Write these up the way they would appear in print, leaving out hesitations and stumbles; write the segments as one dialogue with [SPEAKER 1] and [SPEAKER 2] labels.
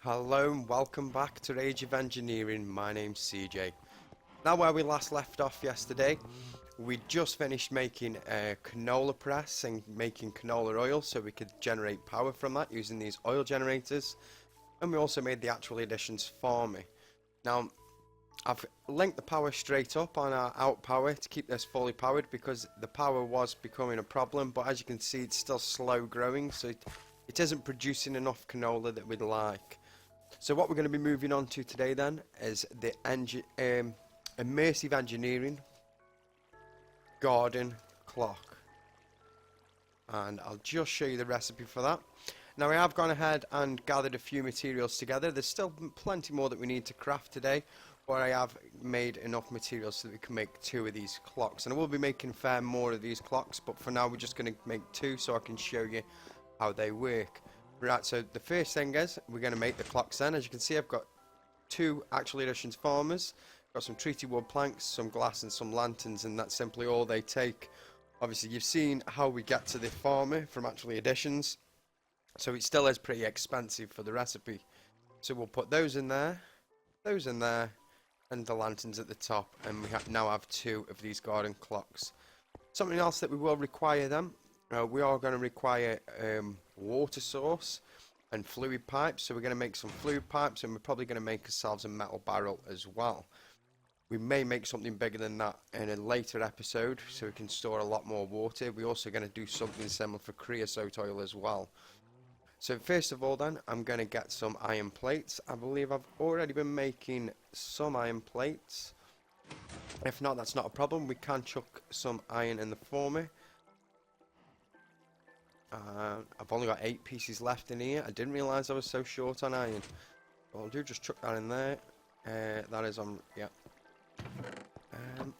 [SPEAKER 1] Hello and welcome back to Age of Engineering. My name's CJ. Now, where we last left off yesterday, we just finished making a canola press and making canola oil so we could generate power from that using these oil generators, and we also made the actual additions for me. Now, I've linked the power straight up on our out power to keep this fully powered because the power was becoming a problem, but as you can see it's still slow growing, so it isn't producing enough canola that we'd like. So what we're going to be moving on to today then is the immersive engineering garden clock, and I'll just show you the recipe for that. Now, I have gone ahead and gathered a few materials together. There's still plenty more that we need to craft today, but I have made enough materials so that we can make 2 of these clocks, and I will be making fair more of these clocks, but for now we're just going to make 2 so I can show you how they work. Right, so the first thing is we're going to make the clocks then. As you can see, I've got 2 actual additions farmers. Got some treated wood planks, some glass and some lanterns, and that's simply all they take. Obviously you've seen how we get to the farmer from actually additions, so it still is pretty expensive for the recipe. So we'll put those in there, and the lanterns at the top, and we now have 2 of these garden clocks. Something else that we will require then, we are going to require water source and fluid pipes. So we're going to make some fluid pipes, and we're probably going to make ourselves a metal barrel as well. We may make something bigger than that in a later episode so we can store a lot more water. We're also going to do something similar for creosote oil as well. So first of all then, I'm going to get some iron plates. I believe I've already been making some iron plates. If not, that's not a problem. We can chuck some iron in the former. I've only got 8 pieces left in here. I didn't realise I was so short on iron. What I'll do, just chuck that in there. That is on, yeah.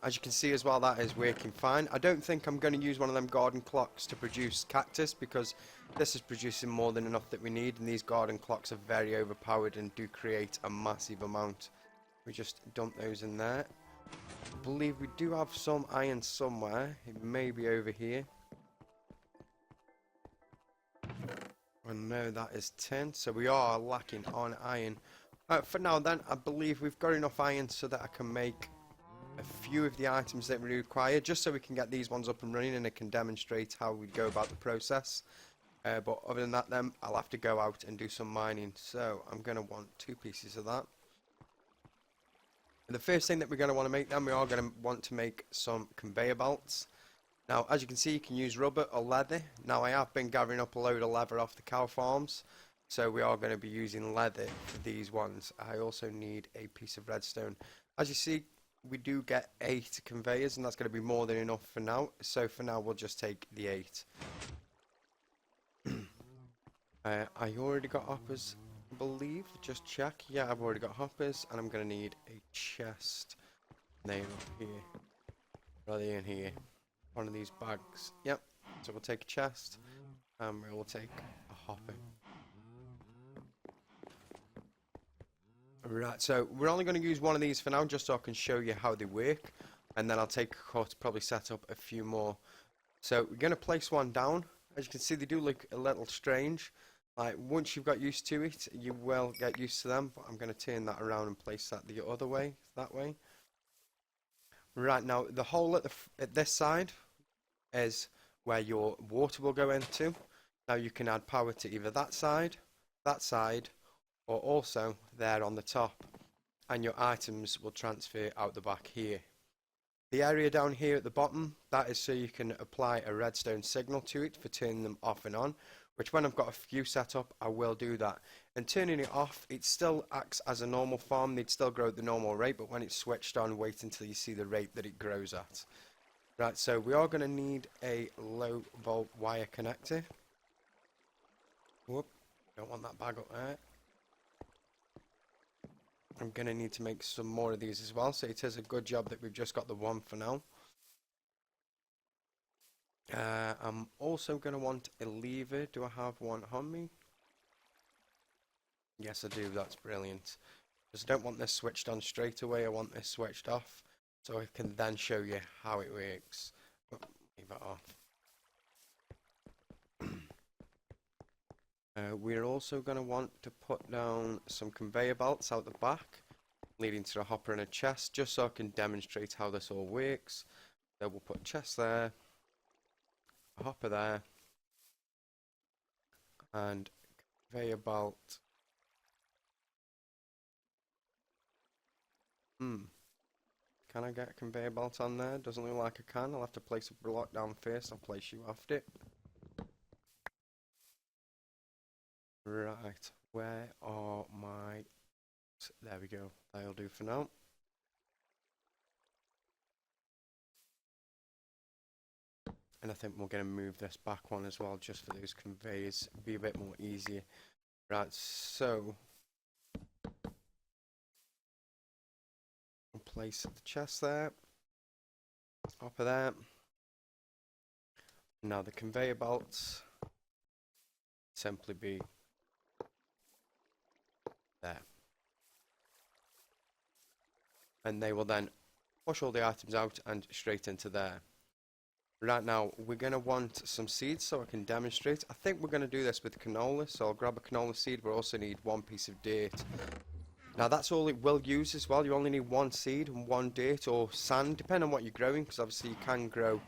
[SPEAKER 1] As you can see as well, that is working fine. I don't think I'm going to use one of them garden clocks to produce cactus, because this is producing more than enough that we need, and these garden clocks are very overpowered and do create a massive amount. We just dump those in there. I believe we do have some iron somewhere. It may be over here. Oh no, that is tin, so we are lacking on iron. For now then, I believe we've got enough iron so that I can make a few of the items that we require, just so we can get these ones up and running and I can demonstrate how we go about the process. But other than that then, I'll have to go out and do some mining, so I'm going to want 2 pieces of that. And the first thing that we're going to want to make then, we are going to want to make some conveyor belts. Now, as you can see, you can use rubber or leather. Now, I have been gathering up a load of leather off the cow farms, so we are going to be using leather for these ones. I also need a piece of redstone. As you see, we do get 8 conveyors, and that's going to be more than enough for now. So for now, we'll just take the 8. I already got hoppers, I believe. Just check. Yeah, I've already got hoppers, and I'm going to need a chest. There, here. Right in here. One of these bags. Yep. So we'll take a chest, and we'll take a hopper. Right, so we're only going to use one of these for now, just so I can show you how they work, and then I'll take a cut, probably set up a few more. So we're going to place one down. As you can see, they do look a little strange. Like, once you've got used to it, you will get used to them, but I'm going to turn that around and place that the other way, that way. Right, now the hole at this side is where your water will go into. Now you can add power to either that side, or also there on the top, and your items will transfer out the back here. The area down here at the bottom, that is so you can apply a redstone signal to it for turning them off and on, which when I've got a few set up, I will do that. And turning it off, it still acts as a normal farm. They'd still grow at the normal rate, but when it's switched on, wait until you see the rate that it grows at. Right, so we are going to need a low volt wire connector. Whoop, don't want that bag up there. I'm going to need to make some more of these as well, so it is a good job that we've just got the one for now. I'm also going to want a lever. Do I have one on me? Yes, I do. That's brilliant. Because I don't want this switched on straight away. I want this switched off, so I can then show you how it works. Oh, leave that off. We're also going to want to put down some conveyor belts out the back, leading to a hopper and a chest, just so I can demonstrate how this all works. So we'll put a chest there, a hopper there, and conveyor belt. Can I get a conveyor belt on there? Doesn't look like I can. I'll have to place a block down first. I'll place you after it. Right, where are my... There we go. That'll do for now. And I think we're going to move this back one as well, just for those conveyors. Be a bit more easier. Right, so... we'll place the chest there. Hopper there. Now the conveyor belts simply be there. And they will then push all the items out and straight into there. Right, now we're going to want some seeds so I can demonstrate. I think we're going to do this with canola, so I'll grab a canola seed. We also need one piece of dirt. Now that's all it will use as well. You only need one seed and one dirt or sand, depending on what you're growing, because obviously you can grow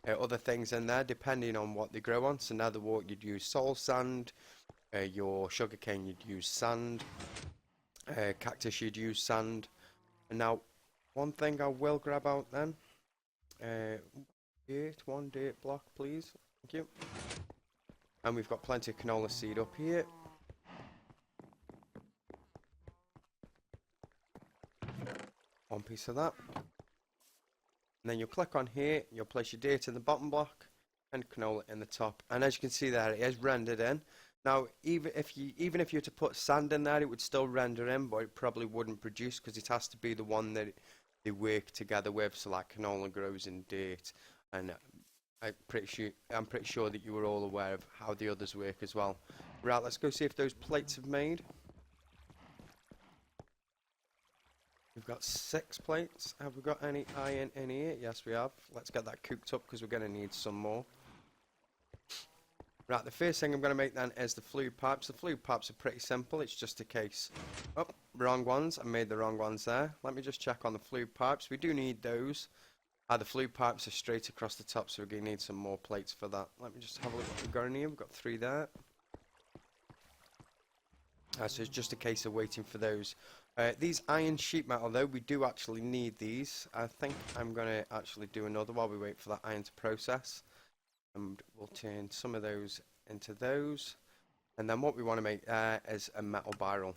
[SPEAKER 1] other things in there depending on what they grow on. So now the water you'd use soil sand, your sugarcane you'd use sand, cactus you'd use sand. And now one thing I will grab out then, one dirt block please, thank you. And we've got plenty of canola seed up here. One piece of that. And then you'll click on here, you'll place your dirt in the bottom block and canola in the top. And as you can see there, it is rendered in. Now, even if you were to put sand in there, it would still render in, but it probably wouldn't produce because it has to be the one that they work together with. So like canola grows in dirt, and I'm pretty sure that you were all aware of how the others work as well. Right, let's go see if those plates have made. We've got 6 plates. Have we got any iron in here? Yes, we have. Let's get that cooked up because we're going to need some more. Right, the first thing I'm going to make then is the fluid pipes. The fluid pipes are pretty simple. It's just a case... Oh, wrong ones. I made the wrong ones there. Let me just check on the fluid pipes. We do need those. The fluid pipes are straight across the top, so we're going to need some more plates for that. Let me just have a look what we've got in here. We've got 3 there. So it's just a case of waiting for those. These iron sheet metal though, we do actually need these. I think I'm going to actually do another while we wait for that iron to process. And we'll turn some of those into those. And then what we want to make is a metal barrel.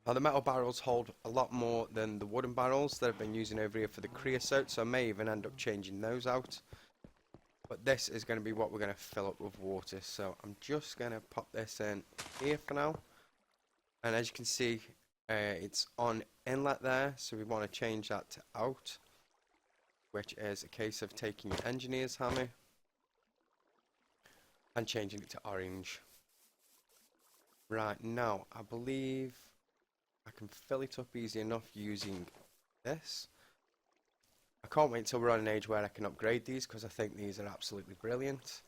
[SPEAKER 1] Now the metal barrels hold a lot more than the wooden barrels that I've been using over here for the creosote, so I may even end up changing those out. But this is going to be what we're going to fill up with water, so I'm just going to pop this in here for now. And as you can see, it's on inlet there, so we want to change that to out, which is a case of taking your engineer's hammer and changing it to orange. Right, now I believe I can fill it up easy enough using this. I can't wait until we're on an age where I can upgrade these because I think these are absolutely brilliant.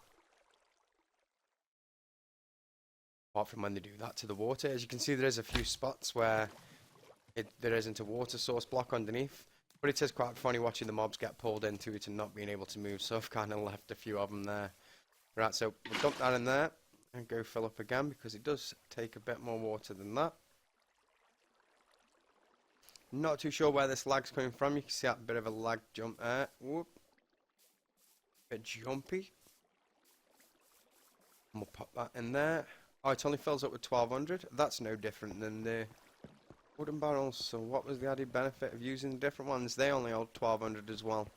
[SPEAKER 1] Apart from when they do that to the water. As you can see, there is a few spots where there isn't a water source block underneath. But it is quite funny watching the mobs get pulled into it and not being able to move. So I've kind of left a few of them there. Right, so we'll dump that in there and go fill up again because it does take a bit more water than that. Not too sure where this lag's coming from. You can see that bit of a lag jump there. Whoop. Bit jumpy. And we'll pop that in there. Oh, it only fills up with 1200. That's no different than the wooden barrels. So what was the added benefit of using the different ones? They only hold 1200 as well.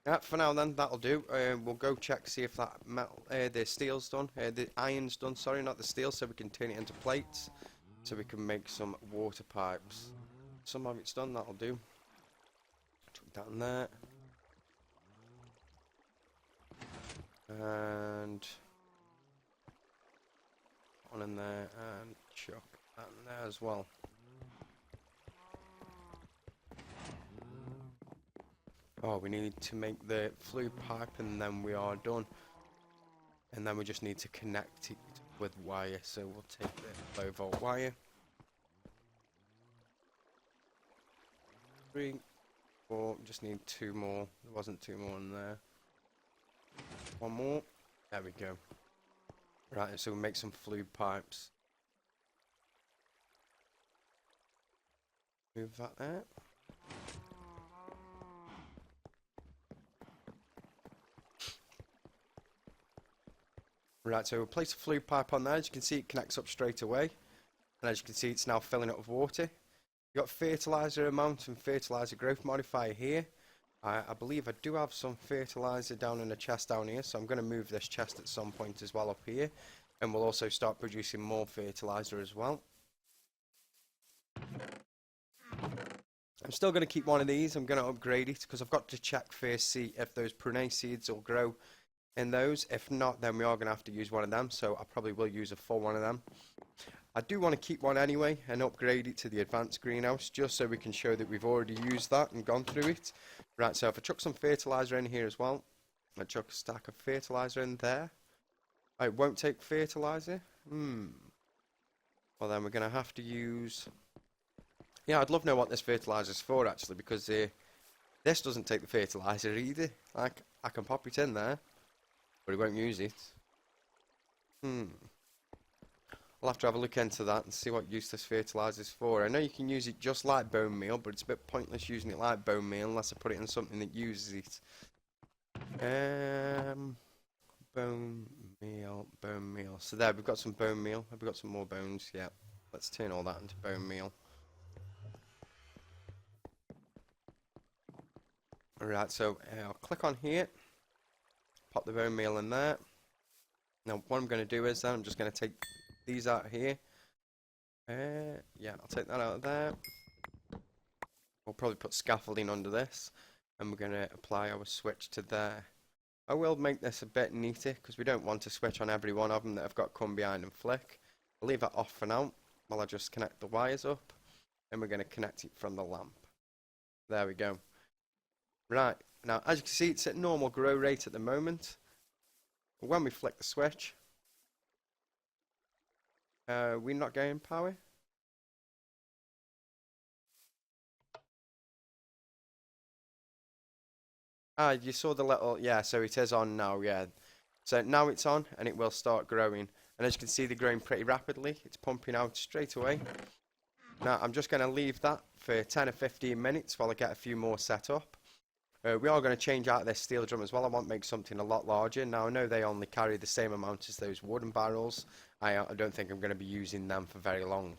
[SPEAKER 1] Yeah, for now then, that'll do. We'll go check, see if that metal, the steel's done. The iron's done, sorry, not the steel, so we can turn it into plates. So we can make some water pipes. Some of it's done, that'll do. Chuck that in there. And on in there and chuck that in there as well. Oh, we need to make the fluid pipe and then we are done. and then we just need to connect it with wire. So we'll take the low volt wire. 3, 4, just need 2 more. There wasn't 2 more in there. 1 more. There we go. Right, so we'll make some fluid pipes. Move that there. Right, so we'll place a fluid pipe on there. As you can see, it connects up straight away. And as you can see, it's now filling up with water. You've got fertilizer amount and fertilizer growth modifier here. I believe I do have some fertilizer down in the chest down here, so I'm going to move this chest at some point as well up here. And we'll also start producing more fertilizer as well. I'm still going to keep one of these. I'm going to upgrade it because I've got to check first, see if those prune seeds will grow in those. If not, then we are going to have to use one of them, so I probably will use a full one of them. I do want to keep one anyway and upgrade it to the advanced greenhouse, just so we can show that we've already used that and gone through it. Right, so if I chuck some fertilizer in here as well, I chuck a stack of fertilizer in there. It won't take fertilizer. Well, then we're going to have to use... Yeah, I'd love to know what this fertilizer's for, actually, because this doesn't take the fertilizer either. Like, I can pop it in there, but it won't use it. I'll have to have a look into that and see what use this fertilizer's for. I know you can use it just like bone meal, but it's a bit pointless using it like bone meal unless I put it in something that uses it. Bone meal. So there, we've got some bone meal. Have we got some more bones? Yeah. Let's turn all that into bone meal. Alright, so I'll click on here. Pop the bone meal in there. Now, what I'm going to do is then I'm just going to take these out of here. Yeah, I'll take that out of there. We'll probably put scaffolding under this. And we're going to apply our switch to there. I will make this a bit neater because we don't want to switch on every one of them that have got come behind and flick. I'll leave that off for now while I just connect the wires up. And we're going to connect it from the lamp. There we go. Right, now as you can see, it's at normal grow rate at the moment. But when we flick the switch, we're not getting power. You saw the little, yeah, so it is on now, yeah. So now it's on and it will start growing. And as you can see, they're growing pretty rapidly. It's pumping out straight away. Now I'm just going to leave that for 10 or 15 minutes while I get a few more set up. We are going to change out this steel drum as well. I want to make something a lot larger. Now I know they only carry the same amount as those wooden barrels. I don't think I'm going to be using them for very long.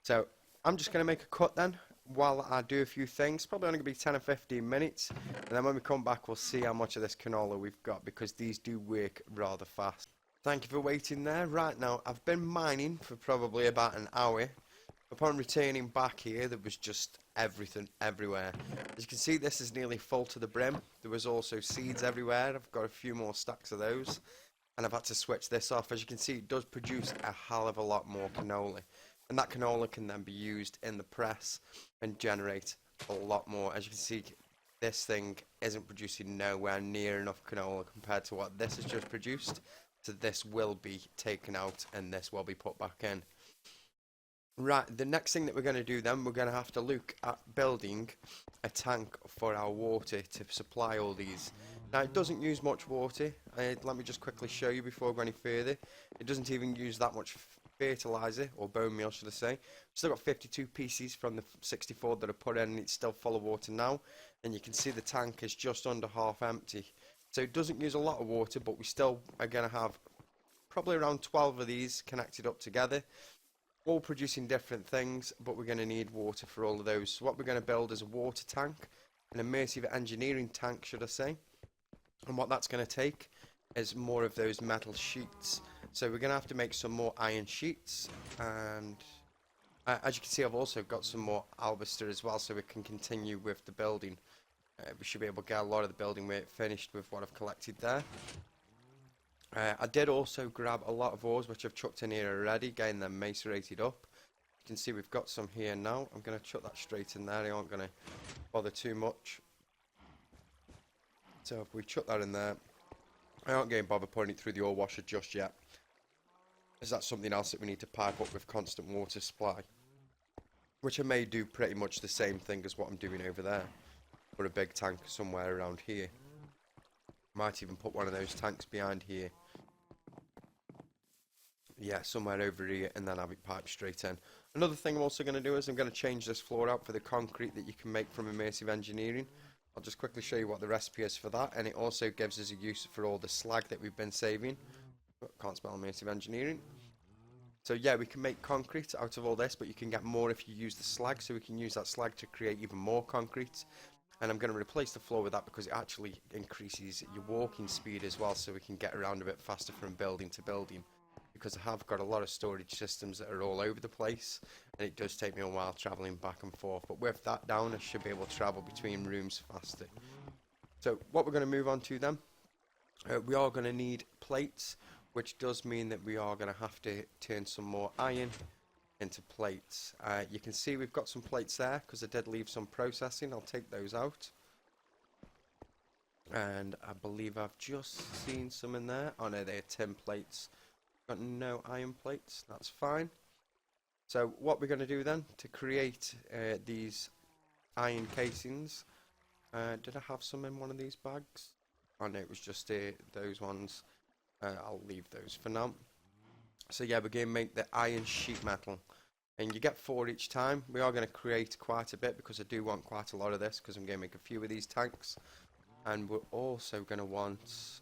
[SPEAKER 1] So I'm just going to make a cut then while I do a few things. Probably only going to be 10 or 15 minutes. And then when we come back, we'll see how much of this canola we've got, because these do work rather fast. Thank you for waiting there. Right, now I've been mining for probably about an hour. Upon returning back here, there was just everything everywhere. As you can see, this is nearly full to the brim. There was also seeds everywhere. I've got a few more stacks of those. And I've had to switch this off. As you can see, it does produce a hell of a lot more canola. And that canola can then be used in the press and generate a lot more. As you can see, this thing isn't producing nowhere near enough canola compared to what this has just produced. So this will be taken out and this will be put back in. Right, the next thing that we're going to do then, we're going to have to look at building a tank for our water to supply all these. Now, it doesn't use much water. Let me just quickly show you before we go any further. It doesn't even use that much fertilizer, or bone meal should I say. We've still got 52 pieces from the 64 that are put in, and it's still full of water now. And you can see the tank is just under half empty. So it doesn't use a lot of water, but we still are going to have probably around 12 of these connected up together. All producing different things, but we're going to need water for all of those. So what we're going to build is a water tank, an immersive engineering tank should I say. And what that's going to take is more of those metal sheets. So we're going to have to make some more iron sheets, and as you can see, I've also got some more albaster as well, so we can continue with the building. We should be able to get a lot of the building work finished with what I've collected there. I did also grab a lot of ores which I've chucked in here already, getting them macerated up. You can see we've got some here now. I'm going to chuck that straight in there. I aren't going to bother too much. So if we chuck that in there, I aren't getting bothered putting it through the ore washer just yet. Is that something else that we need to pipe up with constant water supply? Which I may do pretty much the same thing as what I'm doing over there. Put a big tank somewhere around here. Might even put one of those tanks behind here. Yeah, somewhere over here, and then have it piped straight in. Another thing I'm also going to do is I'm going to change this floor out for the concrete that you can make from immersive engineering. I'll just quickly show you what the recipe is for that, and it also gives us a use for all the slag that we've been saving. Oh, can't spell immersive engineering. So yeah, we can make concrete out of all this, but you can get more if you use the slag, so we can use that slag to create even more concrete. And I'm going to replace the floor with that because it actually increases your walking speed as well, so we can get around a bit faster from building to building. Because I have got a lot of storage systems that are all over the place, and it does take me a while travelling back and forth. But with that down, I should be able to travel between rooms faster. So what we're going to move on to then, we are going to need plates, which does mean that we are going to have to turn some more iron into plates. You can see we've got some plates there because I did leave some processing. I'll take those out. And I believe I've just seen some in there. Oh no, they're tin plates. Got no iron plates, that's fine. So what we're going to do then to create these iron casings, did I have some in one of these bags? Oh no, it was just those ones. I'll leave those for now. So yeah, we're going to make the iron sheet metal, and you get 4 each time. We are going to create quite a bit because I do want quite a lot of this because I'm going to make a few of these tanks, and we're also going to want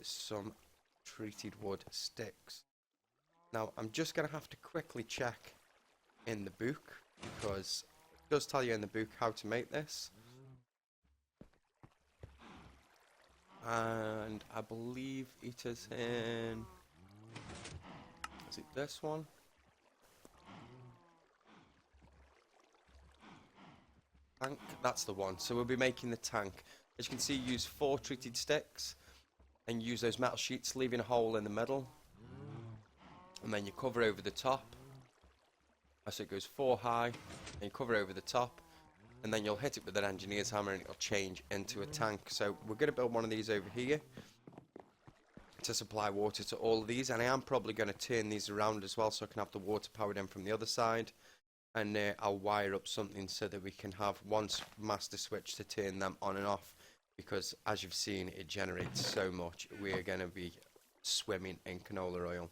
[SPEAKER 1] some treated wood sticks. Now I'm just going to have to quickly check in the book because it does tell you in the book how to make this, and I believe it is in, is it this one? Tank, that's the one. So we'll be making the tank. As you can see, use 4 treated sticks and use those metal sheets, leaving a hole in the middle, and then you cover over the top. So it goes 4 high, and you cover over the top, and then you'll hit it with an engineer's hammer and it'll change into a tank. So we're going to build one of these over here to supply water to all of these, and I am probably going to turn these around as well so I can have the water powered in from the other side, and I'll wire up something so that we can have one master switch to turn them on and off, because as you've seen, it generates so much. We're going to be swimming in canola oil.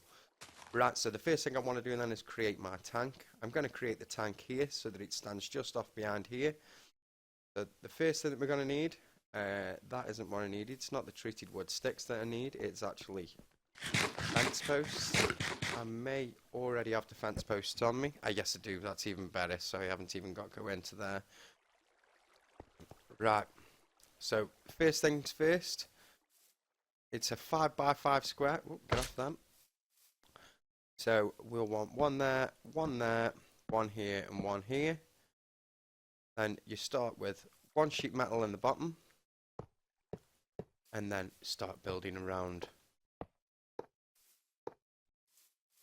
[SPEAKER 1] Right, so the first thing I want to do then is create my tank. I'm going to create the tank here so that it stands just off behind here. So the first thing that we're going to need, that isn't what I need. It's not the treated wood sticks that I need. It's actually fence posts. I may already have the fence posts on me. Yes, I do. That's even better. So I haven't even got to go into there. Right. So first things first, it's a 5x5 square. Ooh, get off that. So we'll want one there, one here, and one here. Then you start with 1 sheet metal in the bottom, and then start building around.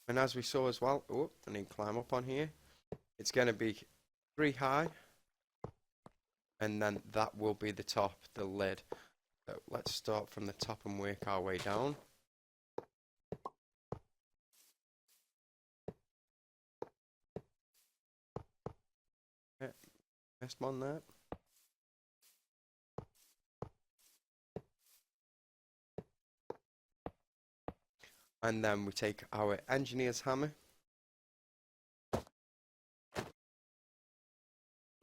[SPEAKER 1] And as we saw as well, oh, I need to climb up on here. It's going to be 3 high. And then that will be the top, the lid. So let's start from the top and work our way down. Okay, missed one there. And then we take our engineer's hammer.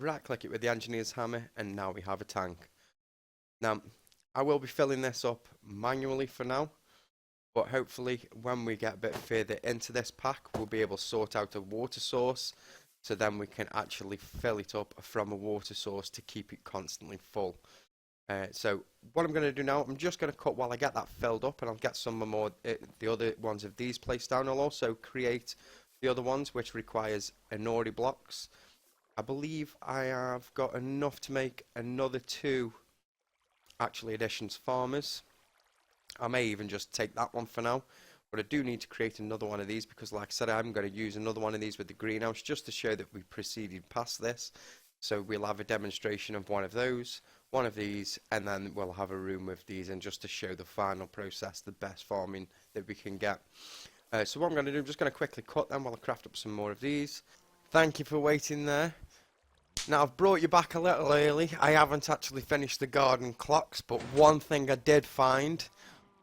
[SPEAKER 1] Right click it with the engineer's hammer, and now we have a tank. Now I will be filling this up manually for now, but hopefully when we get a bit further into this pack we'll be able to sort out a water source, so then we can actually fill it up from a water source to keep it constantly full. So what I'm going to do now, I'm just going to cut while I get that filled up, and I'll get some more the other ones of these placed down. I'll also create the other ones which requires inori blocks. I believe I have got enough to make another 2 actually additions farmers. I may even just take that one for now, but I do need to create another one of these because like I said, I'm going to use another one of these with the greenhouse just to show that we proceeded past this. So we'll have a demonstration of one of those, one of these, and then we'll have a room with these, and just to show the final process, the best farming that we can get. So what I'm going to do, I'm just going to quickly cut them while I craft up some more of these. Thank you for waiting there. Now, I've brought you back a little early. I haven't actually finished the garden clocks, but one thing I did find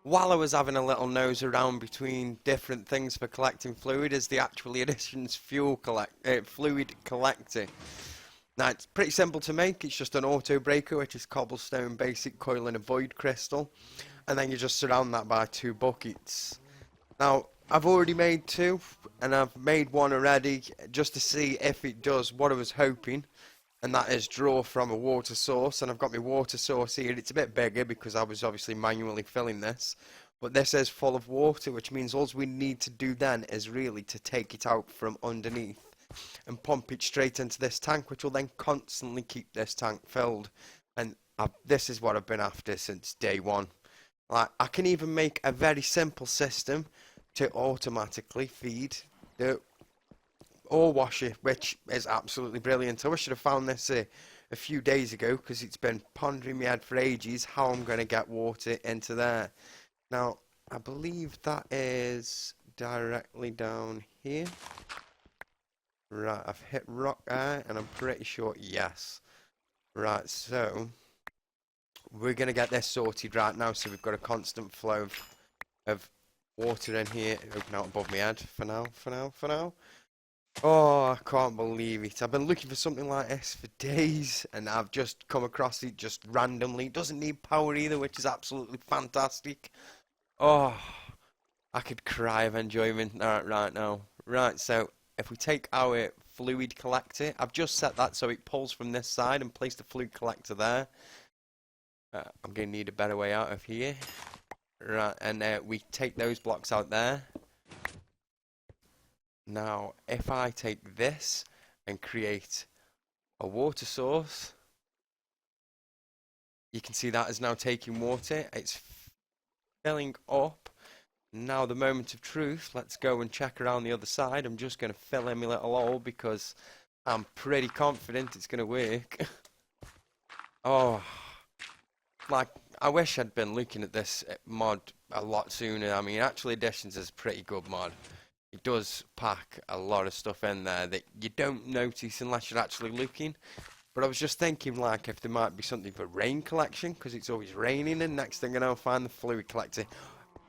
[SPEAKER 1] while I was having a little nose around between different things for collecting fluid is the actual Editions fluid collector. Now, it's pretty simple to make. It's just an auto breaker, which is cobblestone, basic coil, and a void crystal. And then you just surround that by 2 buckets. Now, I've already made 2, and I've made one already just to see if it does what I was hoping. And that is draw from a water source, and I've got my water source here. It's a bit bigger because I was obviously manually filling this, but this is full of water, which means all we need to do then is really to take it out from underneath and pump it straight into this tank, which will then constantly keep this tank filled. And this is what I've been after since day one. Like, I can even make a very simple system to automatically feed the ore washer, which is absolutely brilliant. I wish I'd have found this a few days ago, because it's been pondering my head for ages how I'm going to get water into there. Now, I believe that is directly down here. Right, I've hit rock there, and I'm pretty sure, yes. Right, so we're going to get this sorted right now, so we've got a constant flow of water in here. Open out above my head for now. Oh, I can't believe it. I've been looking for something like this for days, and I've just come across it just randomly. It doesn't need power either, which is absolutely fantastic. Oh, I could cry of enjoyment right now. Right, so if we take our fluid collector, I've just set that so it pulls from this side and place the fluid collector there. I'm going to need a better way out of here. Right, and we take those blocks out there. Now, if I take this and create a water source, you can see that is now taking water. It's filling up. Now, the moment of truth, let's go and check around the other side. I'm just going to fill in my little hole because I'm pretty confident it's going to work. Oh, like, I wish I'd been looking at this mod a lot sooner. I mean, Actual Editions is a pretty good mod. It does pack a lot of stuff in there that you don't notice unless you're actually looking. But I was just thinking, like, if there might be something for rain collection, because it's always raining, and next thing I know, I'll find the fluid collector.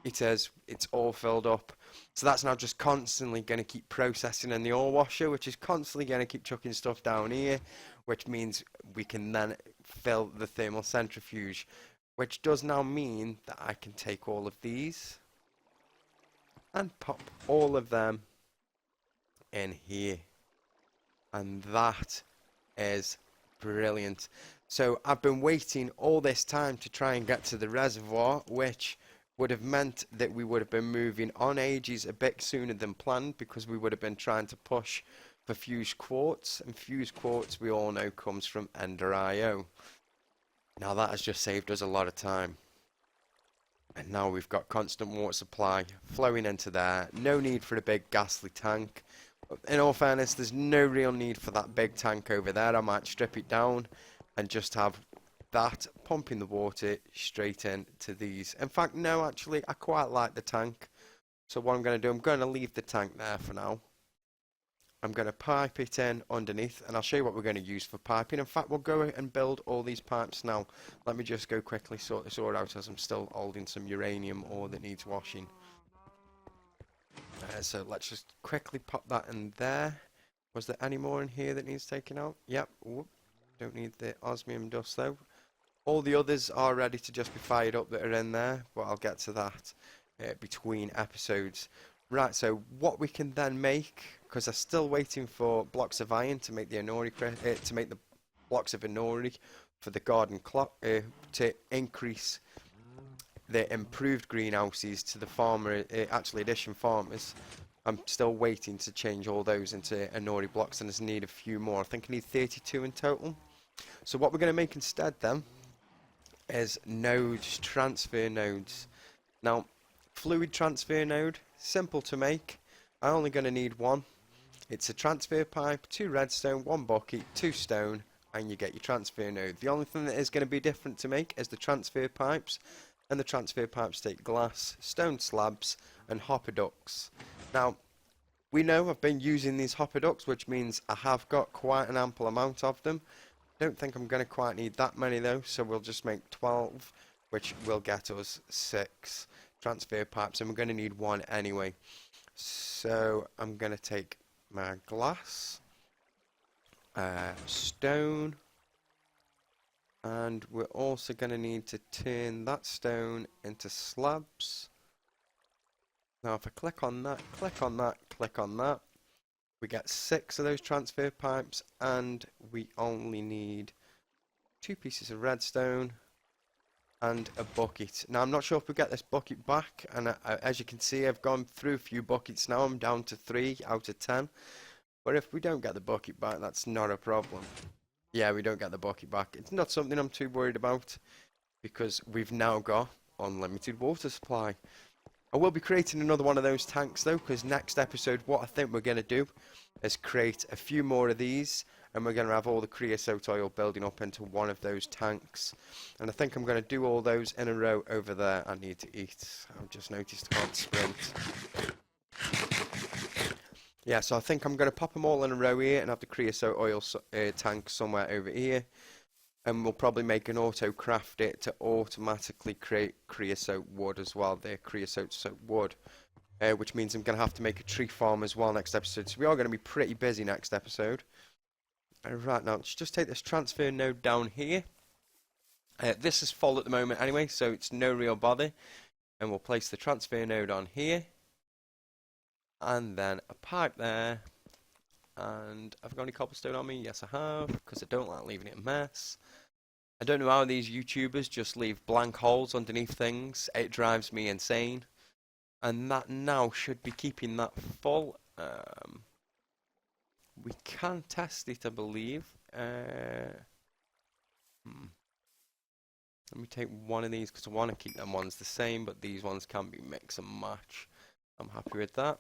[SPEAKER 1] It is, it's all filled up. So that's now just constantly going to keep processing in the ore washer, which is constantly going to keep chucking stuff down here, which means we can then fill the thermal centrifuge, which does now mean that I can take all of these and pop all of them in here, and that is brilliant. So I've been waiting all this time to try and get to the reservoir, which would have meant that we would have been moving on ages a bit sooner than planned, because we would have been trying to push for fused quartz, and fused quartz we all know comes from Ender IO. Now that has just saved us a lot of time. And now we've got constant water supply flowing into there. No need for a big ghastly tank. In all fairness, there's no real need for that big tank over there. I might strip it down and just have that pumping the water straight into these. In fact, no, actually, I quite like the tank. So what I'm going to do, I'm going to leave the tank there for now. I'm going to pipe it in underneath, and I'll show you what we're going to use for piping. In fact, we'll go and build all these pipes now. Let me just go quickly sort this ore out, as I'm still holding some uranium ore that needs washing. So let's just quickly pop that in there. Was there any more in here that needs taking out? Yep. Whoop. Don't need the osmium dust though. All the others are ready to just be fired up that are in there, but I'll get to that between episodes. Right, so what we can then make, because I'm still waiting for blocks of iron to make the Inori, to make the blocks of Inori for the garden clock, to increase the improved greenhouses to the farmer, Actual Edition farmers. I'm still waiting to change all those into Inori blocks, and I just need a few more. I think I need 32 in total. So what we're going to make instead then is nodes, transfer nodes. Now, fluid transfer node, simple to make. I'm only going to need one. It's a transfer pipe, 2 redstone, 1 bucket, 2 stone, and you get your transfer node. The only thing that is going to be different to make is the transfer pipes, and the transfer pipes take glass, stone slabs, and hopper ducts. Now, we know I've been using these hopper ducts, which means I have got quite an ample amount of them. Don't think I'm going to quite need that many though, so we'll just make 12, which will get us 6 transfer pipes, and we're going to need 1 anyway. So I'm going to take my glass, stone, and we're also going to need to turn that stone into slabs. Now if I click on that, click on that, click on that, we get 6 of those transfer pipes, and we only need 2 pieces of redstone and a bucket. Now I'm not sure if we get this bucket back, and as you can see I've gone through a few buckets now. I'm down to 3 out of 10, but if we don't get the bucket back, that's not a problem. Yeah, we don't get the bucket back. It's not something I'm too worried about, because we've now got unlimited water supply. I will be creating another one of those tanks though, because next episode what I think we're going to do is create a few more of these, and we're going to have all the creosote oil building up into one of those tanks. And I think I'm going to do all those in a row over there. I need to eat. I've just noticed I can't sprint. Yeah, so I think I'm going to pop them all in a row here and have the creosote oil tank somewhere over here. And we'll probably make an auto craft it to automatically create creosote wood as well. The creosote wood, which means I'm going to have to make a tree farm as well next episode. So we are going to be pretty busy next episode. Right, now let's just take this transfer node down here. This is full at the moment anyway, so it's no real bother. And we'll place the transfer node on here. And then a pipe there. And have I got any cobblestone on me? Yes, I have, because I don't like leaving it a mess. I don't know how these YouTubers just leave blank holes underneath things. It drives me insane. And that now should be keeping that full. We can test it, I believe. Let me take one of these, because I want to keep them ones the same, but these ones can be mix and match. I'm happy with that.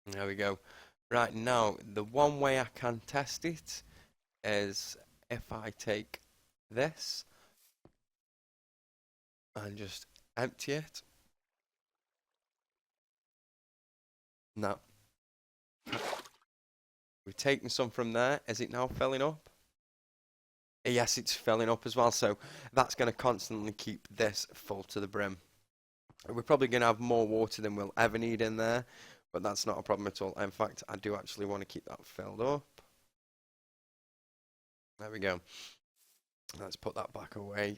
[SPEAKER 1] There we go. Right, now, the one way I can test it is if I take this and just empty it. Now, we've taken some from there. Is it now filling up? Yes, it's filling up as well, so that's going to constantly keep this full to the brim. We're probably going to have more water than we'll ever need in there, but that's not a problem at all. In fact, I do actually want to keep that filled up. There we go. Let's put that back away.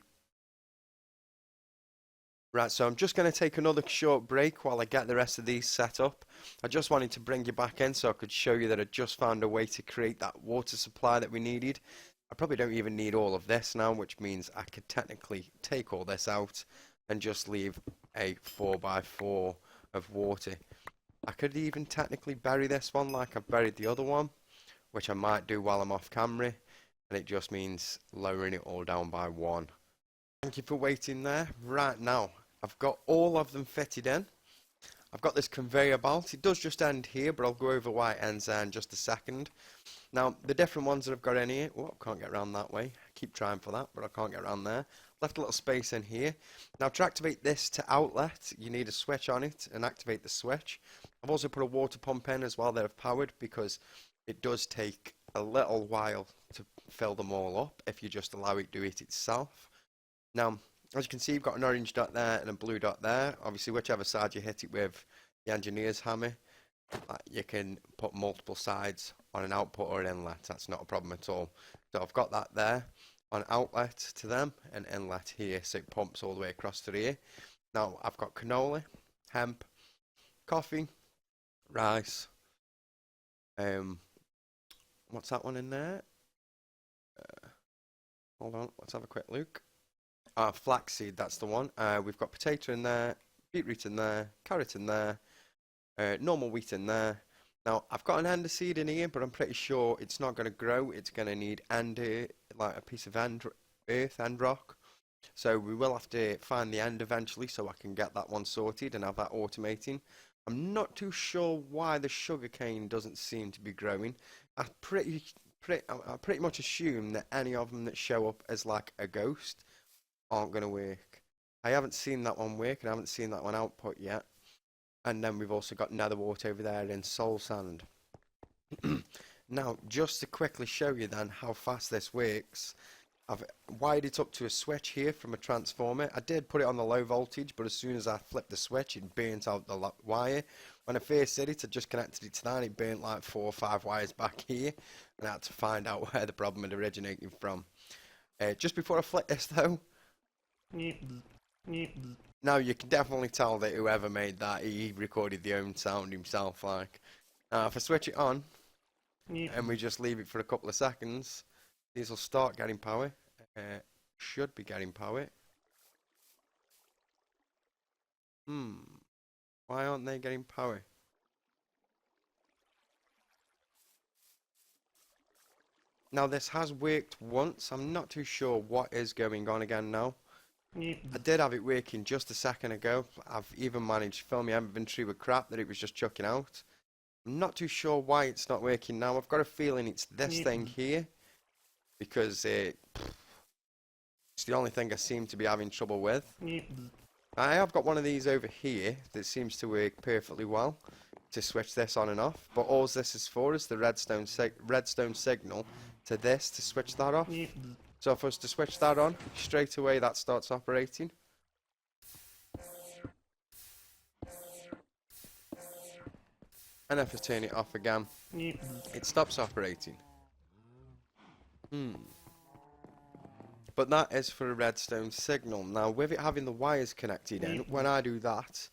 [SPEAKER 1] Right, so I'm just going to take another short break while I get the rest of these set up. I just wanted to bring you back in so I could show you that I just found a way to create that water supply that we needed. I probably don't even need all of this now, which means I could technically take all this out and just leave a 4x4 of water. I could even technically bury this one like I've buried the other one, which I might do while I'm off camera, and it just means lowering it all down by 1. Thank you for waiting there. Right, now I've got all of them fitted in. I've got this conveyor belt. It does just end here, but I'll go over why it ends there in just a second. Now, the different ones that I've got in here, oh, I can't get around that way. I keep trying for that, but I can't get around there. Left a little space in here. Now, to activate this to outlet, you need a switch on it and activate the switch. I've also put a water pump in as well that I've powered, because it does take a little while to fill them all up if you just allow it to do it itself. Now, as you can see, you've got an orange dot there and a blue dot there. Obviously, whichever side you hit it with the engineer's hammer, you can put multiple sides on an output or an inlet. That's not a problem at all. So I've got that there on outlet to them and inlet here, so it pumps all the way across to here. Now, I've got canola, hemp, coffee, rice. What's that one in there? Hold on, let's have a quick look. Flaxseed, that's the one. We've got potato in there, beetroot in there, carrot in there, normal wheat in there. Now, I've got an ender seed in here, but I'm pretty sure it's not going to grow. It's going to need ender, like a piece of earth, end rock. So we will have to find the end eventually so I can get that one sorted and have that automating. I'm not too sure why the sugarcane doesn't seem to be growing. I'm pretty I pretty much assume that any of them that show up as like a ghost aren't going to work. I haven't seen that one work, and I haven't seen that one output yet. And then we've also got Netherwart over there in Soul Sand. Now, just to quickly show you then how fast this works, I've wired it up to a switch here from a transformer. I did put it on the low voltage, but as soon as I flipped the switch, it burnt out the wire. When I first did it, I just connected it to that, and it burnt like 4 or 5 wires back here, and I had to find out where the problem had originated from. Just before I flip this though, now you can definitely tell that whoever made that, he recorded the own sound himself. Like, now if I switch it on, and we just leave it for a couple of seconds, these will start getting power. Should be getting power. Why aren't they getting power? Now this has worked once. I'm not too sure what is going on again now. I did have it working just a second ago. I've even managed to fill my inventory with crap that it was just chucking out. I'm not too sure why it's not working now. I've got a feeling it's this thing here, because it's the only thing I seem to be having trouble with. I have got one of these over here that seems to work perfectly well to switch this on and off, but all this is for is the redstone signal to this to switch that off. So if I was to switch that on, straight away that starts operating. And if I turn it off again, it stops operating. But that is for a redstone signal. Now with it having the wires connected in, when I do that,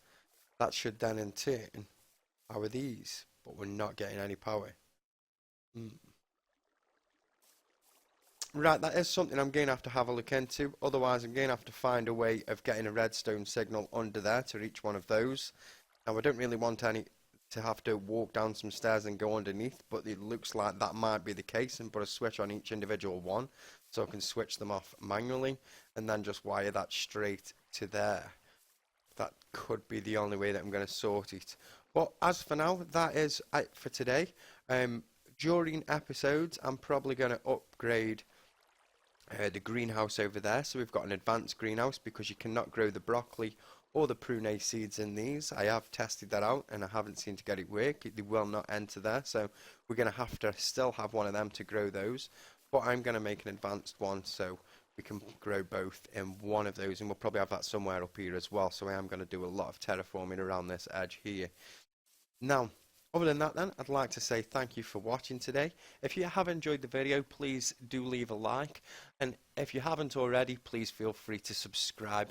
[SPEAKER 1] that should then in turn power these, but we're not getting any power. Right, that is something I'm going to have a look into. Otherwise I'm going to have to find a way of getting a redstone signal under there to reach one of those. Now I don't really want to have to walk down some stairs and go underneath, but it looks like that might be the case, and put a switch on each individual one so I can switch them off manually and then just wire that straight to there. That could be the only way that I'm going to sort it. But as for now, that is it for today. During episodes I'm probably going to upgrade the greenhouse over there, so we've got an advanced greenhouse, because you cannot grow the broccoli or the prune seeds in these. I have tested that out and I haven't seen to get it work. They will not enter there, so we're going to have to still have one of them to grow those, but I'm going to make an advanced one so we can grow both in one of those, and we'll probably have that somewhere up here as well. So I am going to do a lot of terraforming around this edge here. Now other than that then, I'd like to say thank you for watching today. If you have enjoyed the video, please do leave a like, and if you haven't already, please feel free to subscribe.